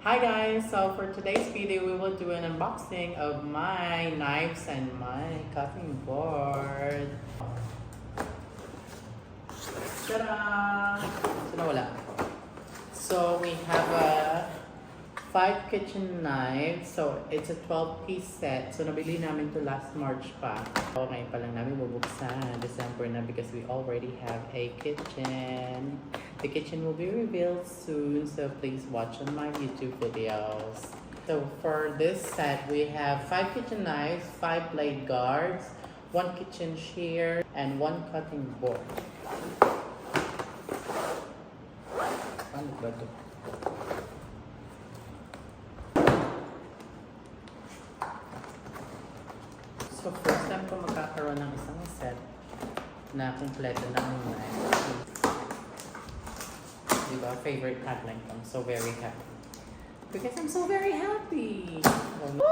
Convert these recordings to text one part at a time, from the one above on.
Hi guys, so for today's video we will do an unboxing of my knives and my cutting board. Ta-da! So nawala. So we have a 5 kitchen knives. So it's a 12-piece set. So nabili namin to last March pa. So ngayon pa lang namin bubuksan December na because we already have a kitchen. The kitchen will be revealed soon, so please watch on my YouTube videos. So for this set, we have 5 kitchen knives, 5 blade guards, 1 kitchen shear, and 1 cutting board. Ano ba ito? So first time ko magkakaroon ng isang set na kumpleto ng knife. Diba? Favorite tagline ko. I'm so very happy. Because I'm so very happy. Oh, no.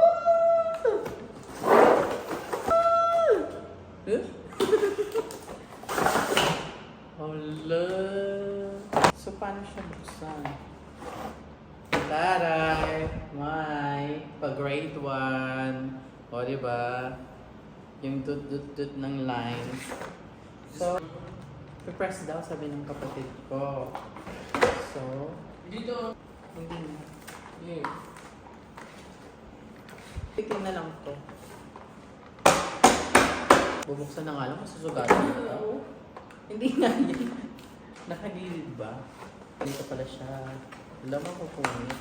Hala. So paano siya buksan? Taray! May pa-grade 1. O diba? Yung dut-dut-dut ng lines. So, press daw sabi ng kapatid ko. So, dito. Hindi na. Yeah. Tikin na lang to. Bubuksan na nga lang, masusugatan ito. Hindi na yun. Nakagilid ba? Dito pala siya. Lamang ko punit.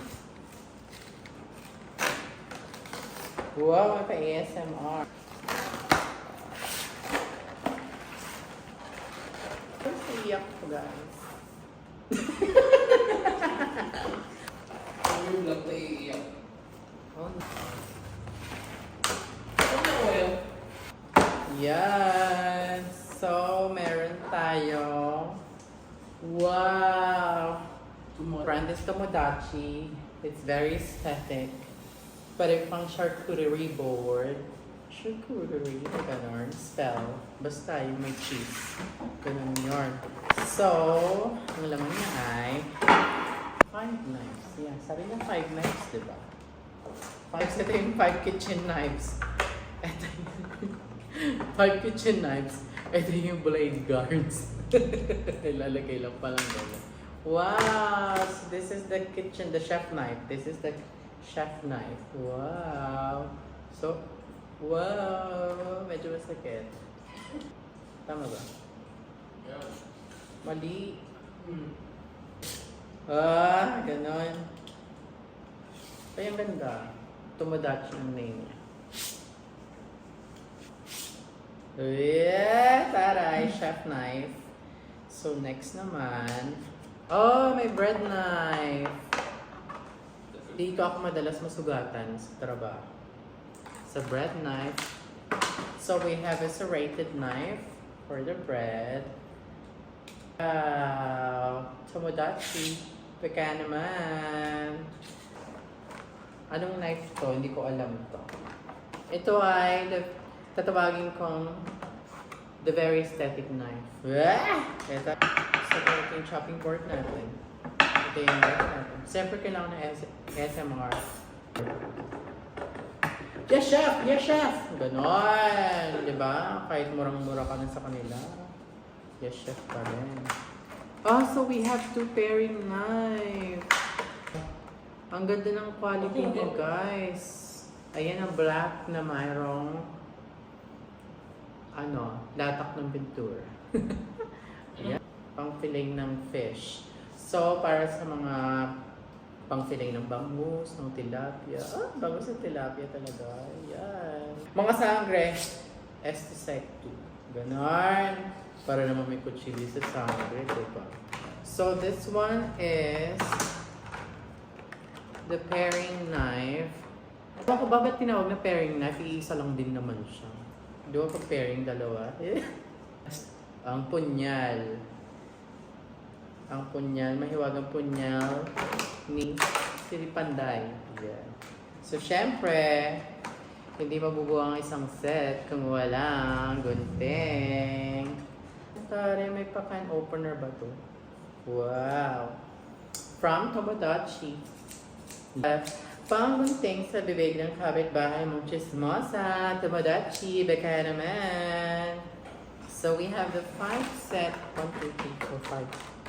Wow, may pa ASMR. Tapos naiyak ko, guys. Yung lang na iiyak. Oh, Ano ko yun? yan. So, meron tayong wow! Brand is Tomodachi. It's very aesthetic. Pwede pang charcuterie board. Charcuterie, ganun. Spell. Basta yung may cheese. Ganun yun. So, ang laman niya ay 5 knives. Yeah, sabi niya 5 knives, diba? 5, ito yung 5 kitchen knives. Ito yung 5 kitchen knives. Ito yung blade guards. Ilalagay lang palang gano'n. Wow! So this is the kitchen, the chef knife. This is the chef knife. Wow! So, wow! Medyo masakit. Tama ba? Yeah. Mali. Hmm. Ah, ganon. Ay, ang ganda. Tomodachi ang name niya. Yeah, taray, chef knife. So, next naman. Oh, may bread knife. Dito ako madalas masugatan sa trabaho. Sa bread knife. So, we have a serrated knife for the bread. Tomodachi. Peka naman. Anong knife to? Hindi ko alam to. Ito ay tatawagin kong the very aesthetic knife. Ito. So, ito yung chopping board natin. Ito yung knife natin. Siyempre kailangan ng SMR. Yes, chef! Yes, chef! Ganon! Diba? Kahit murang-mura ka na sa kanila. Yes, chef pa rin. Oh, so we have 2 pairing knife. Ang ganda ng quality niya, guys. Ayan ang black na mayroong latak ng pintura. Ayan. Pang-filling ng fish. So, para sa mga pang-filling ng bangus, ng tilapia. Ah, bangus ng tilapia talaga. Ayan. Mga sangre, S2 Ganon. Para naman may kutsili sa sangre, diba? So, this one is the paring knife. Ako ba ba't tinawag na paring knife? Iisa lang din naman siya. Di ba pag pairing dalawa? Ang punyal. Ang punyal, mahiwagang punyal ni Siri Panday. Yeah. So, syempre, hindi mabubuo ang isang set kung walang gunting. Tari, may pa-can opener ba to? Wow! From Tomodachi. Pangunting sa bibig ng kapitbahay mong chismosa, Tomodachi, baka naman. So we have the 5 set, 1, 2, 3, 4,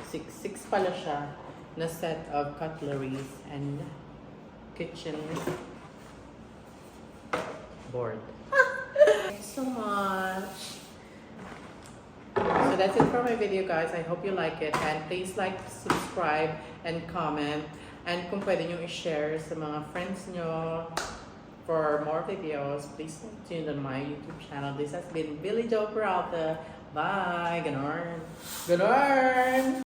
5, 6 pala siya na set of cutleries and kitchen board. Thank you so much. So that's it for my video, guys. I hope you like it, and please like, subscribe, and comment. And kung pwede nyo i-share sa mga friends nyo for more videos, please stay tuned on my YouTube channel. This has been Billy Joe Peralta. Bye! Ganon! Ganon!